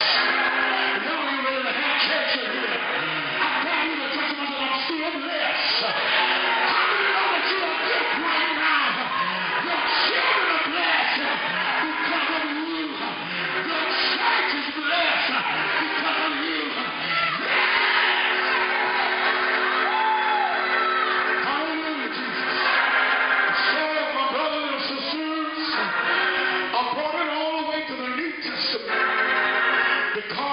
Y'all ain't ready to have church in here. I tell you the testimony that I'm still blessed. How do you know that you are blessed right now? Your children are blessed because of you. Your church is blessed because of you. Hallelujah, Jesus. So, my brothers and sisters, I brought it all the way to the New Testament because